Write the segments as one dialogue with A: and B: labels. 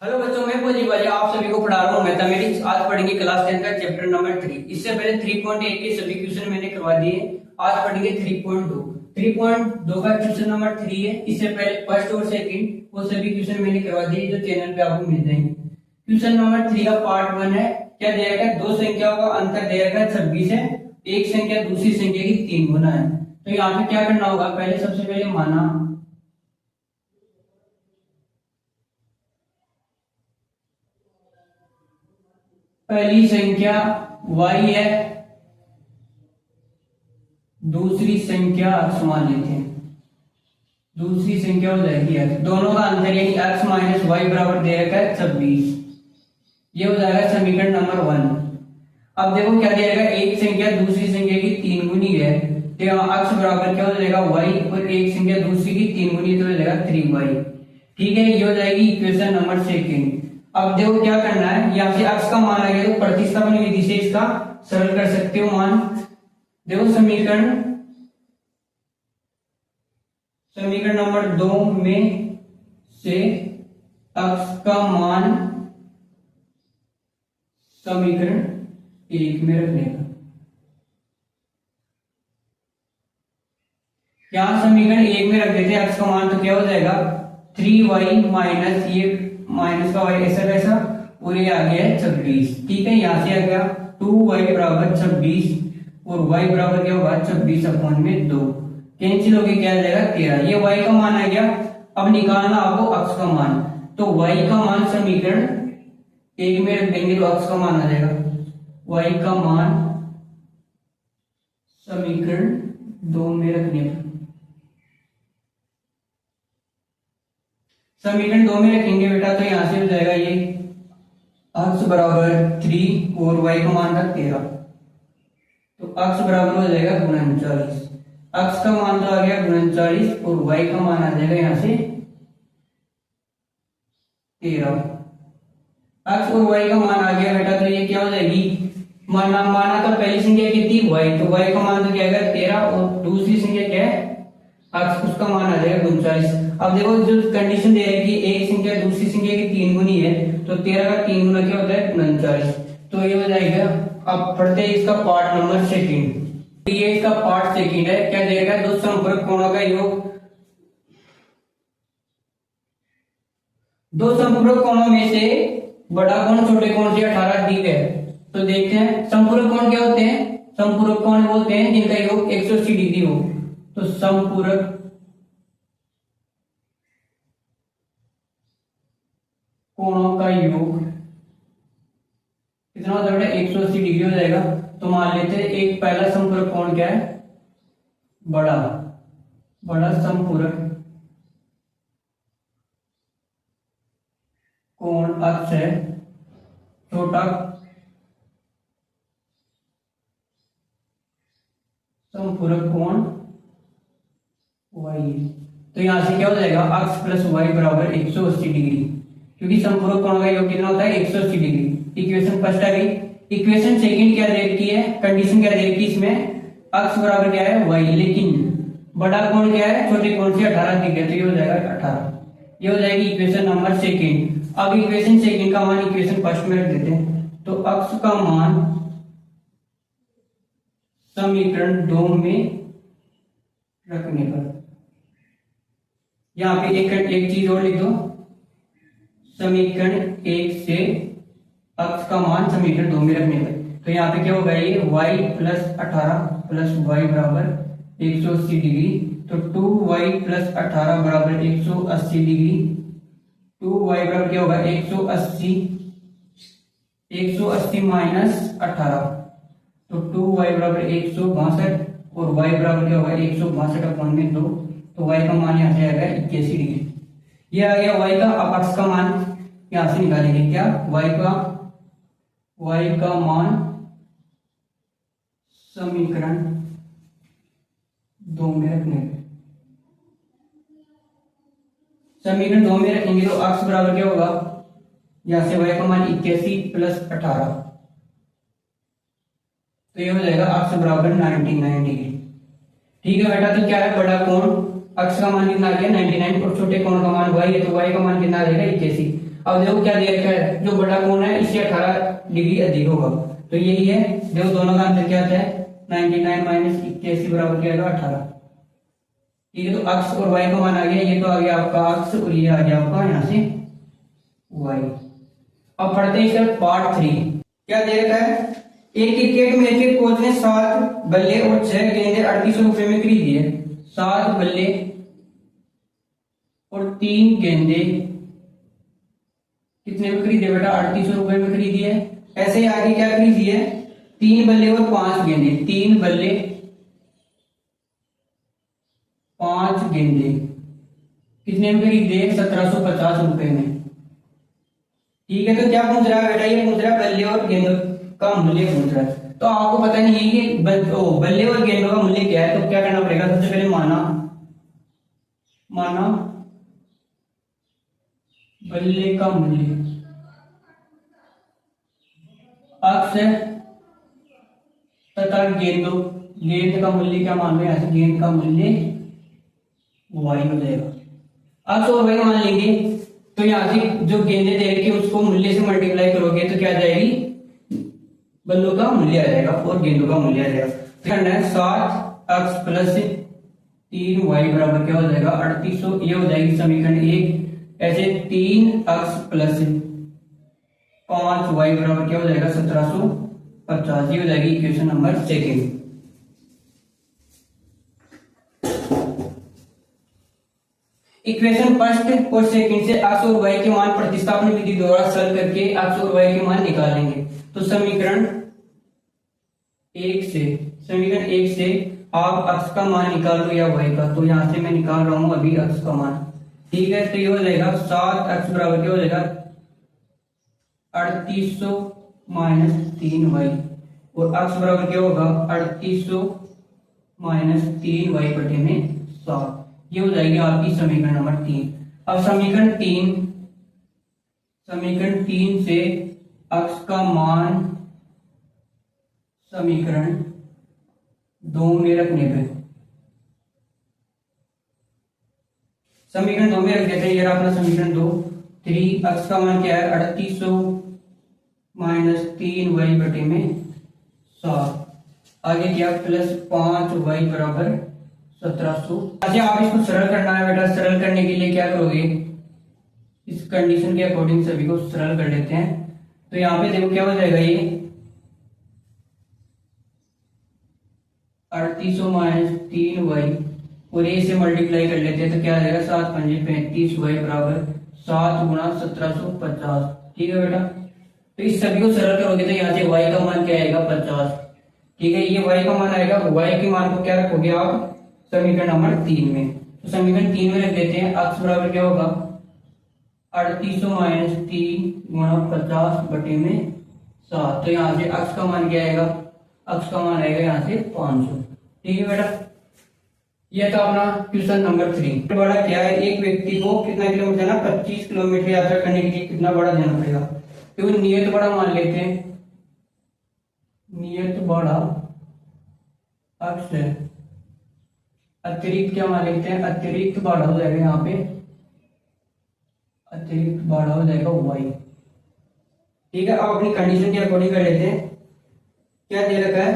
A: Hello बच्चों, मैं पोजी वाले आप सभी को पढ़ा रहा हूँ मैथमेटिक्स। आज पढ़ेंगे क्लास 10 का चैप्टर नंबर 3। इससे पहले 3.1 के सभी क्वेश्चन मैंने करवा दिए। आज पढ़ेंगे 3.2। 3.2 का क्वेश्चन नंबर 3 है। इससे पहले फर्स्ट और सेकंड वो सभी क्वेश्चन मैंने करवा दिए जो चैनल पे आपको मिल जाएंगे। क्वेश्चन नंबर 3 का पार्ट 1 है। क्या दिया गया? दो संख्याओं का अंतर दिया गया 26 है। एक संख्या दूसरी संख्या की 3 गुना है। तो यहाँ पे क्या करना होगा? पहले सबसे पहले माना पहली संख्या y है, दूसरी संख्या x मान लेते हैं। दूसरी संख्या हो जाएगी x। दोनों का अंतर यानी x माइनस वाई बराबर दे रखा है 26। ये हो जाएगा समीकरण नंबर 1। अब देखो क्या दिया जाएगा? एक संख्या दूसरी संख्या की 3 गुनी है तो यहाँ x बराबर क्या हो जाएगा? y, और एक संख्या दूसरी की 3 गुनी तो हो जाएगा 3y। ठीक है, ये हो जाएगी इक्वेशन नंबर 2। अब देखो क्या करना है, यहाँ से x का मान आ गया तो प्रतिस्थापन विधि से इसका सरल कर सकते हो मान। देखो समीकरण नंबर 2 में से x का मान समीकरण 1 में रखने का। यहाँ समीकरण 1 में रख देते हैं x का मान, तो क्या हो जाएगा? 3y माइनस ये माइनस का y ऐसा कैसा, और ये आ गया है 26। ठीक है, यहाँ से आ गया 2y बराबर 26 और y बराबर क्या होगा? 26 अपॉन में 2 कैंसिल होके क्या आ जाएगा? 13। ये y का मान आ गया। अब निकालना आपको x का मान, तो y का मान समीकरण 1 में रख देंगे तो x का मान आ जाएगा। y का मान समीकरण 2 में रखने पर समीकरण 2 में रखेंगे बेटा तो यहां से हो जाएगा ये x बराबर 3 और y का मान था 13, तो x बराबर हो जाएगा 39। x का मान तो आ गया 39 और y का मान आ जाएगा यहां से 13। x और y का मान आ गया बेटा तो ये क्या हो जाएगी? माना तो पहली संख्या कितनी y, तो y का मान तो क्या आएगा 13 और दूसरी संख्या क्या है x, उसका मान आ जाएगा 39। अब देखो जो कंडीशन दे है कि एक संख्या दूसरी संख्या की 3 गुनी है, तो 13 का 3 गुना क्या होता है? 39। तो ये हो जाएगा। अब पढ़ते हैं इसका पार्ट नंबर 2। ये इसका पार्ट 2 है। क्या देगा? दो संपूरक कोणों का योग। दो संपूरक कोणों में से बड़ा कोण छोटे कोण से 18 अधिक है। तो देखते हैं संपूरक कोण क्या होते हैं। संपूरक कोण बोलते हैं जिनका योग 180 डिग्री हो। तो संपूरक कोणों का योग कितना होता है? 180 डिग्री हो जाएगा। तो मान लेते हैं एक पहला संपूरक कोण क्या है? बड़ा संपूरक कोण x है, छोटा संपूरक कोण y है। तो यहां से क्या हो जाएगा? x प्लस वाई बराबर 180 डिग्री, क्योंकि संपूरक कोण का योग कितना होता है? 180 डिग्री। इक्वेशन फर्स्ट आ गई। इक्वेशन सेकंड क्या दे रखी है? कंडीशन क्या दे रखी है इसमें? x बराबर क्या है? y, लेकिन बड़ा कोण क्या है? छोटे कोण से 18 अधिक है, तो ये हो जाएगा 18। ये हो जाएगी इक्वेशन नंबर 2। अब इक्वेशन सेकंड का मान इक्वेशन फर्स्ट में रख देते हैं, तो x का मान समीकरण 2 में रखने पर यहाँ पे एक चीज और लिख दो। समीकरण 1 से x का मान समीकरण 2 में रखने पर, तो यहाँ पे क्या होगा? ये y प्लस 18 प्लस वाई बराबर 180 डिग्री। तो 2y प्लस 18 बराबर 180 डिग्री। 2y बराबर क्या होगा? 180 माइनस 18, तो 2y बराबर 162 और y बराबर क्या होगा? 162 अपॉन में 2, तो y का मान यहाँ से आएगा 81 डिग्री। ये आ गया y का। अब x का मान यहां से निकालेंगे। क्या? y का मान समीकरण 2 में रखने पे समीकरण 2 में रखेंगे तो x बराबर क्या होगा? यहां से y का मान 81 प्लस 18, तो ये हो जाएगा x बराबर 99 डिग्री। ठीक है बेटा, तो क्या है? बड़ा कोण x का मान कितना आ गया? 99 और छोटे कोण का मान y है, तो y का मान कितना आ जाएगा? 81। अब देखो क्या दे रखा है, जो बड़ा कोण है इससे 18 डिग्री अधिक होगा, तो यही है। देखो दोनों का अंतर क्या आता है, 99 माइनस 81 बराबर क्या आएगा 18। ठीक है, तो अक्ष और वाई का मान आ गया, ये तो आ गया आपका अक्ष और ये आ गया आपका यहाँ से वाई। अब पढ़ते हैं इसका पार्ट 3। क्या दे रखा है, एक क्रिकेट मैच के कोच ने 7 बल्ले और 6 गेंदे 3800 रुपए में खरीदी है। 7 बल्ले और 3 गेंदे कितने में खरीदे बेटा, 3800 रुपए में खरीदी है। ऐसे ही आगे क्या खरीदी है, 3 बल्ले और 5 गेंदे, 3 बल्ले 5 गेंदे कितने में खरीदे, 1750 रुपए में। ठीक है, तो क्या पूछ रहा है बेटा, ये पूछ रहा है बल्ले और गेंदों का मूल्य पूछ रहा है। तो आपको पता नहीं है कि बल्ले और गेंदों का मूल्य क्या है, तो क्या करना पड़ेगा, सबसे पहले माना बल्ले का मूल्य अक्ष तथा गेंद का मूल्य क्या मान लो, यहाँ से गेंद का मूल्य वाई हो जाएगा। अक्ष और वाई मान लेंगे, तो यहाँ से जो गेंदे दे रखी उसको मूल्य से मल्टीप्लाई करोगे तो क्या आ जाएगी, बल्लों का मूल्य आ जाएगा और गेंदों का मूल्य आ जाएगा। करना है 7 अक्ष प्लस 3 वाई बराबर क्या हो जाएगा 3800, ये हो जाएगी समीकरण 1। ऐसे 3 अक्ष प्लस 5 वाई बराबर क्या हो जाएगा 1750, ये हो जाएगी इक्वेशन नंबर 2। इक्वेशन फर्स्ट और सेकंड से अक्ष और वाई के मान प्रतिस्थापन विधि द्वारा सरल करके अक्ष और वाई के मान निकालेंगे। तो समीकरण 1 से आप अक्ष का मान निकाल लो या वाई का, तो यहां से मैं निकाल रहा हूं अभी अक्ष का मान। ठीक है, तो ये हो जाएगा 7 अक्ष बराबर क्या हो जाएगा 3800 माइनस 3 वाई, और अक्ष बराबर क्या होगा 3800 माइनस 3 वाई बटे में 7, ये हो जाएगी आपकी समीकरण नंबर 3। अब समीकरण 3 से अक्ष का मान समीकरण 2 में रखने पे, समीकरण 2 में रख देते हैं, ये अपना समीकरण 2। 3 अक्ष का मान क्या है 3800 माइनस 3 वाई बटे में 7, आगे क्या प्लस 5 वाई बराबर 1700। अच्छा, आप इसको सरल करना है बेटा, सरल करने के लिए क्या करोगे, इस कंडीशन के अकॉर्डिंग सभी को सरल कर लेते हैं। तो यहाँ पे देखो क्या हो जाएगा, ये 3800 माइनस 3 वाई और ए से मल्टीप्लाई कर लेते हैं, तो क्या आ जाएगा 7 पंजे 35 वाई बराबर 7 गुणा 1750। ठीक है बेटा, तो इस सभी को सरल करोगे तो यहाँ से वाई का मान क्या आएगा 50। ठीक है, ये वाई का मान आएगा, वाई के मान को क्या रखोगे आप समीकरण नंबर 3 में। तो समीकरण 3 में रख देते हैं, अक्ष बराबर क्या होगा 3800 माइनस 3 गुणा 50 बटे में 7, तो यहाँ से अक्ष का मान क्या आएगा, अक्ष का मान आएगा यहाँ से 500। ठीक है बेटा, यह था अपना क्वेश्चन नंबर 3। बड़ा क्या है, एक व्यक्ति को कितना किलोमीटर जाना, 25 किलोमीटर यात्रा करने के लिए कितना बड़ा जाना पड़ेगा। तो नियत बड़ा मान लेते हैं, नियत बड़ा अक्ष है, अतिरिक्त क्या मान लेते हैं, अतिरिक्त बाड़ा हो जाएगा, यहाँ पे अतिरिक्त बाड़ा हो जाएगा वाई। ठीक है, अब अपनी कंडीशन के अकॉर्डिंग कर लेते हैं। क्या दे रखा है,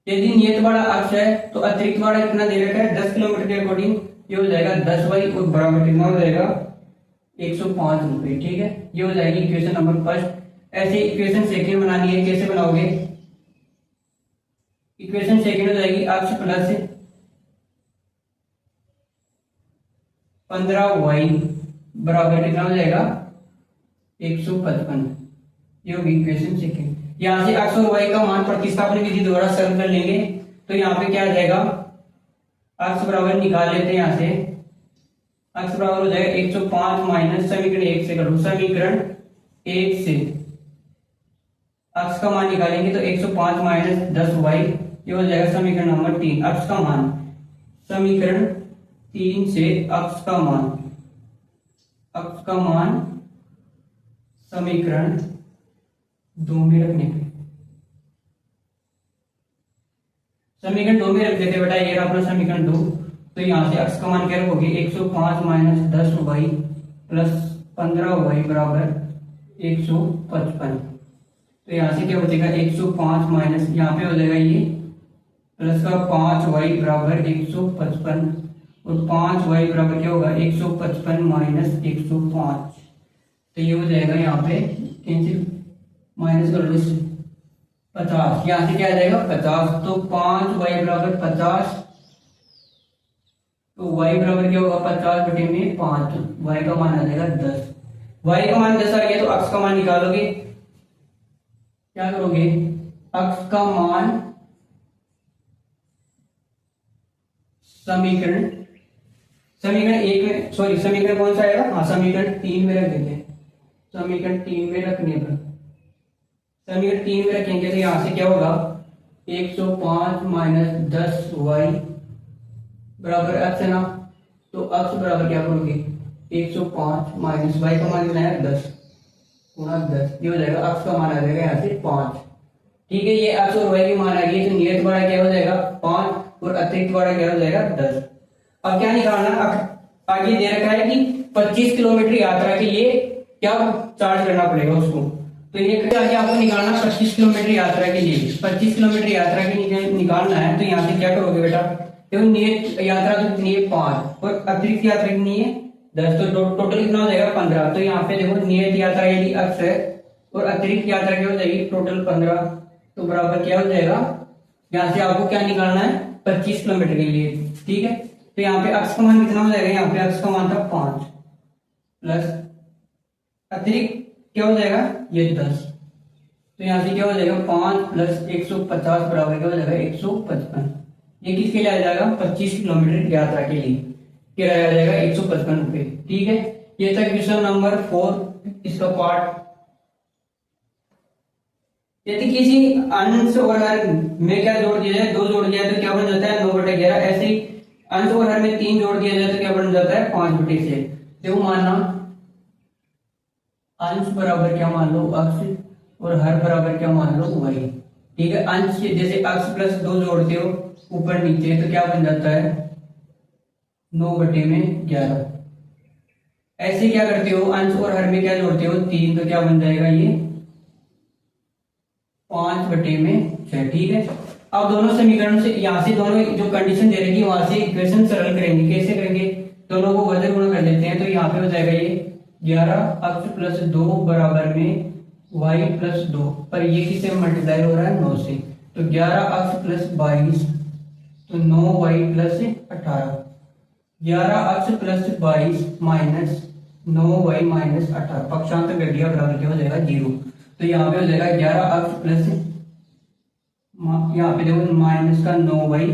A: यदि नियत बाड़ा अक्ष है तो अतिरिक्त बाड़ा कितना दे रखा है 10 किलोमीटर के अकॉर्डिंग, ये हो जाएगा 10 वाई और बराबर कितना हो जाएगा 105 रुपए। ठीक है, ये हो जाएगी इक्वेशन नंबर फर्स्ट। ऐसे इक्वेशन सेकंड बनानी है, कैसे बनाओगे, इक्वेशन सेकंड हो जाएगी अक्ष प्लस 15 वाई बराबर कितना हो जाएगा 155, ये होगी इक्वेशन सेकंड। यहां से अक्ष और वाई का मान प्रतिस्थापन विधि द्वारा सरल कर लेंगे, तो यहाँ पे क्या आ जाएगा, अक्ष बराबर निकाल लेते हैं, यहाँ से अक्ष बराबर हो जाएगा 105 माइनस समीकरण 1 से करो, समीकरण 1 से अक्ष का मान निकालेंगे तो 105 माइनस 10 वाई, ये हो जाएगा समीकरण नंबर 3। अक्ष का मान समीकरण 3 से अक्ष का मान समीकरण 2 में रखने पे, समीकरण 2 में रख देते बेटा, ये रहा अपना समीकरण 2। तो यहाँ से x का मान क्या रखोगे, 105 माइनस 10y प्लस 15y बराबर 155। तो यहाँ से क्या बचेगा, 105 माइनस यहाँ पे हो जाएगा ये प्लस का 5y बराबर 155 और 5y बराबर क्या होगा, 155 माइनस 105। तो ये हो जाएगा यहाँ पे कैंसिल, माइनस कर लो इससे 50, यहाँ से क्या आ जाएगा 50। तो 5y बराबर 50, तो y बराबर क्या होगा 50 बटे में 5, y का मान आ जाएगा 10। y का मान 10 आ गया तो x का मान निकालोगे, क्या करोगे, x का मान समीकरण एक में, सॉरी समीकरण कौन सा आएगा, हाँ समीकरण 3 में रख देते हैं। समीकरण 3 में रखने पर, समीकरण 3 में रखेंगे तो यहां से क्या होगा, 105 माइनस 10y बराबर x है ना, तो x बराबर क्या करोगे, 105 माइनस y का मान कितना है 10 गुणा 10, ये हो जाएगा x का मान आ जाएगा यहाँ से 5। ठीक है, ये x और y के मान आ गए, तो नियत बड़ा क्या हो जाएगा 5 और अतिरिक्त बड़ा क्या हो जाएगा 10। अब क्या निकालना, आगे दे रखा है कि 25 किलोमीटर यात्रा के लिए क्या चार्ज करना पड़ेगा उसको, तो ये आगे आपको निकालना 25 किलोमीटर यात्रा के लिए, 25 किलोमीटर यात्रा के लिए निकालना है। तो यहाँ से क्या करोगे बेटा, देखो नियत यात्रा तो कितनी है 5 और अतिरिक्त यात्रा कितनी है 10, तो टोटल कितना हो जाएगा 15। तो यहाँ पे देखो नियत यात्रा यदि x है और अतिरिक्त यात्रा क्या हो जाएगी टोटल 15, तो बराबर क्या हो जाएगा, यहाँ से आपको क्या निकालना है 25 किलोमीटर के लिए। ठीक है, तो यहाँ पे x का मान कितना हो जाएगा, यहाँ पे x का मान था 5 प्लस अतिरिक्त क्या हो जाएगा ये 10, तो यहाँ से क्या हो जाएगा 5 प्लस 150 बराबर क्या हो जाएगा 155। ये किसके लिए आ जाएगा, 25 किलोमीटर यात्रा के लिए किराया आ जाएगा 155 रुपए। ठीक है, ये था क्वेश्चन नंबर 4 इसका पार्ट। यदि किसी अंश और हर में क्या जोड़ दिया जाए, 2 जोड़ दिया तो क्या बन जाता है 9/11। ऐसे ही अंश और हर में 3 जोड़ दिया जाए तो क्या बन जाता है 5/6। देखो मानना अंश बराबर क्या मान लो x और हर बराबर क्या मान लो y। ठीक है, अंश जैसे x प्लस 2 जोड़ते हो ऊपर नीचे तो क्या बन जाता है 9/11। ऐसे क्या करते हो, अंश और हर में क्या जोड़ते हो 3 तो क्या बन जाएगा ये 5/6। ठीक है, अब दोनों समीकरण से यहाँ से दोनों जो कंडीशन दे रही है वहां से इक्वेशन सरल करेंगे। कैसे करेंगे, दोनों को वजन गुणा कर लेते हैं। तो यहाँ पे हो जाएगा ये 11x प्लस 2 बराबर में y प्लस 2, पर ये किससे मल्टीप्लाई हो रहा है 9 से, तो 11x प्लस 22 तो 9y plus 18। 11x plus 22 minus 9y minus 18, पक्षांतर कर दिया बराबर क्या हो जाएगा 0। तो यहाँ पे हो जाएगा 11x प्लस, यहाँ पे देखो माइनस का 9y,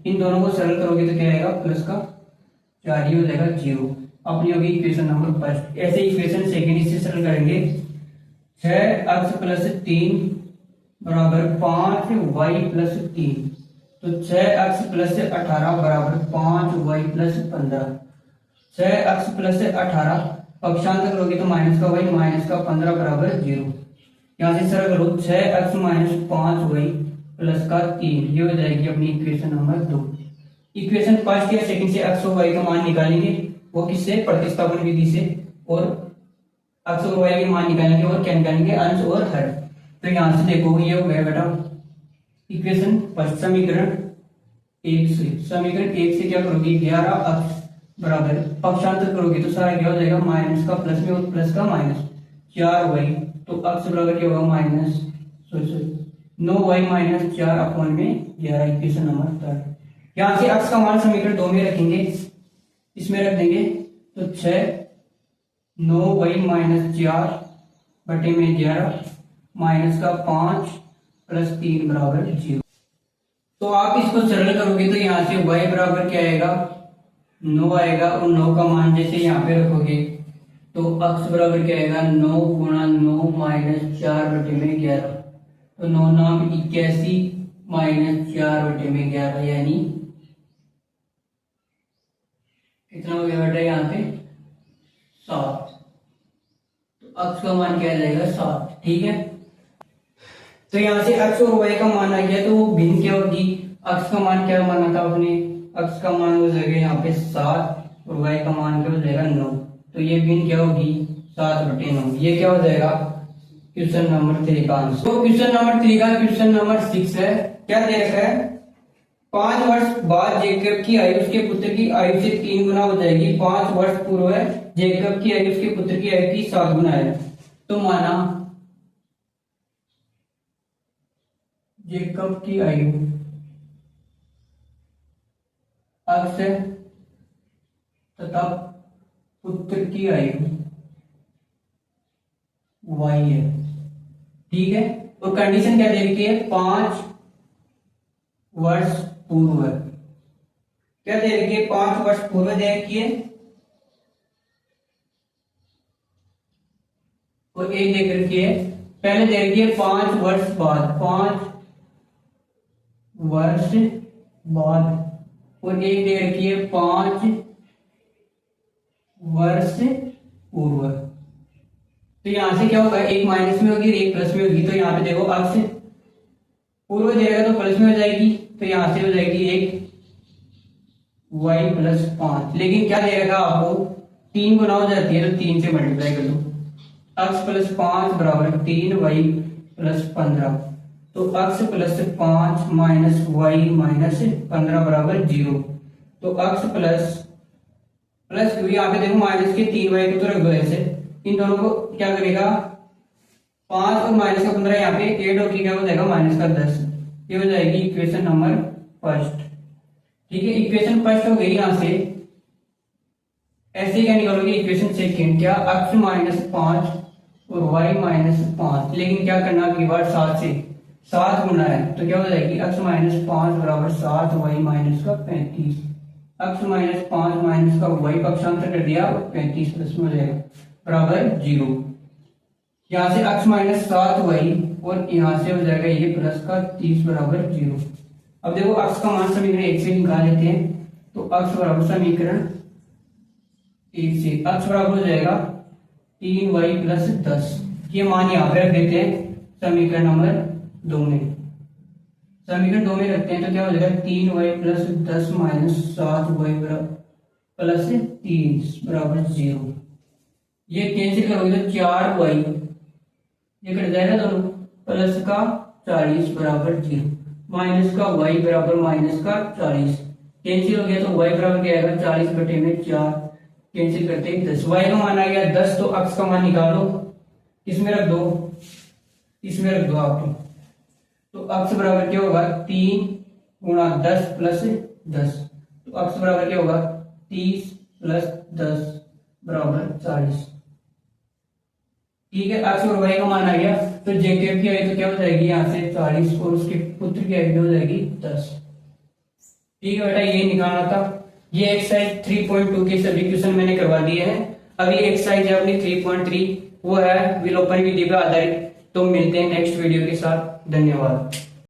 A: इन दोनों को सरल करोगे तो क्या आएगा प्लस का 4, ये हो जाएगा 0। अपनी होगी इक्वेशन नंबर 1। ऐसे इक्वेशन सेकंड इससे सरल करेंगे, 6x प्लस 3 बराबर 5y प्लस 3, तो 6x प्लस 18 बराबर 5y प्लस 15। 6x प्लस 18 पक्षांतर करोगे तो माइनस का y माइनस का 15 बराबर 0। यहाँ से सरल करो 6x माइनस 5y प्लस का 3, ये हो जाएगी अपनी इक्वेशन नंबर 2। इक्वेशन फर्स्ट या सेकंड से x और y का मान निकालेंगे, वो किससे, प्रतिस्थापन विधि से, और x और y के मान निकालेंगे और क्या निकालेंगे अंश और हर। तो यहाँ से देखो ये हो गया बेटा इक्वेशन फर्स्ट, समीकरण 1 से। समीकरण 1 से क्या करोगे 11x बराबर पक्षांतर करोगे तो सारा क्या हो जाएगा माइनस का प्लस में और प्लस का माइनस 4y, तो x बराबर क्या होगा minus 9y minus 4/11, equation number 3। यहाँ से x का मान समीकरण 2 में रखेंगे, इसमें रख देंगे तो 6 9y माइनस 4/11 माइनस का 5 प्लस 3 बराबर 0। तो आप इसको सरल करोगे तो यहाँ से y बराबर क्या आएगा 9 आएगा, और 9 का मान जैसे यहाँ पे रखोगे तो x बराबर क्या आएगा 9 गुणा 9 माइनस 4/11, तो 9 नाम 81 माइनस 4/11 यानी कितना हो गया बेटा यहाँ पे 7। तो x का मान क्या आ जाएगा 7। ठीक है, तो यहाँ से x और y का मान आ गया, तो वो भिन्न क्या होगी, x का मान क्या माना था आपने x का मान हो जाएगा यहाँ पे 7 और y का मान क्या हो जाएगा 9। तो ये बीन क्या होगी 7/9। ये क्या हो जाएगा क्वेश्चन नंबर 3 का आंसर। तो क्वेश्चन नंबर 3 का क्वेश्चन नंबर 6 है। क्या दे रखा है 5 वर्ष बाद जेकब की आयु उसके पुत्र की आयु से 3 गुना हो जाएगी। 5 वर्ष पूर्व है जेकब की आयु उसके पुत्र की आयु की 7 गुना है। तो माना जेकब की आयु x है तथा पुत्र की आयु y है। ठीक है। और कंडीशन क्या दे रखी है 5 वर्ष पूर्व। क्या दे रखी है 5 वर्ष पूर्व दे रखी है और एक देख रखी है पहले दे रखी है 5 वर्ष बाद। 5 वर्ष बाद और एक दे रखी है 5 वर्ष पूर्व। तो यहां से क्या होगा एक माइनस में होगी एक प्लस में होगी। तो यहाँ पे देखो x पूर्व देगा तो प्लस में हो जाएगी। तो यहां से हो जाएगी एक y प्लस 5। लेकिन क्या दे रखा आपको 3 गुना हो जाती है तो 3 से मल्टीप्लाई कर दो। x प्लस 5 बराबर 3 y प्लस 15। तो x plus 5 minus y minus 15 बराबर 0। तो x प्लस क्योंकि यहाँ पे देखो माइनस के 3y को तो रख दो ऐसे। इन दोनों को क्या करेगा 5 और माइनस का 15 यहाँ पे एड होकर क्या हो जाएगा माइनस का 10। ये हो जाएगी इक्वेशन नंबर फर्स्ट। ठीक है। इक्वेशन फर्स्ट हो गई। यहां से ऐसे क्या निकालोगे इक्वेशन सेकंड। क्या x माइनस 5 और y माइनस 5। लेकिन क्या करना अगली बार 7 से 7 गुना है। तो क्या हो जाएगी x माइनस 5 बराबर 7 y माइनस का 35। x माइनस 5 माइनस का y पक्षांतर कर दिया 35 प्लस में हो जाएगा बराबर 0। यहां से x माइनस 7y और यहां से हो जाएगा ये प्लस का 30 बराबर 0। अब देखो x का मान समीकरण 1 से निकाल लेते हैं। तो x बराबर समीकरण 1 से x बराबर हो जाएगा 3y प्लस 10। ये मान यहाँ पे रख देते हैं समीकरण नंबर 2 में। समीकरण 2 में रखते हैं तो क्या हो जाएगा 3y plus 10 minus 7y plus 30 बराबर 0। ये कैंसिल करोगे तो 4y ये कट जाएगा दोनों प्लस का 40 बराबर 0 माइनस का y बराबर माइनस का 40 कैंसिल हो गया। तो y बराबर क्या आएगा 40 बटे में 4 कैंसिल करते हैं 10। y का मान आ गया 10। तो x का मान निकालो इसमें रख दो इसमें रख दो आपको। तो x बराबर क्या होगा 3 गुणा 10 प्लस 10। तो x बराबर क्या होगा 30 प्लस 10 बराबर 40। ठीक है। x और y का मान आ गया। तो जेकब की आयु तो क्या हो जाएगी यहाँ से 40 और उसके पुत्र की आयु हो जाएगी 10। ठीक है बेटा ये निकालना था। ये एक्सरसाइज 3.2 के सभी क्वेश्चन मैंने करवा दिए हैं। अभी एक्सरसाइज है अपनी 3.3 वो है विलोपन विधि पर आधारित। तो मिलते हैं नेक्स्ट वीडियो के साथ। धन्यवाद।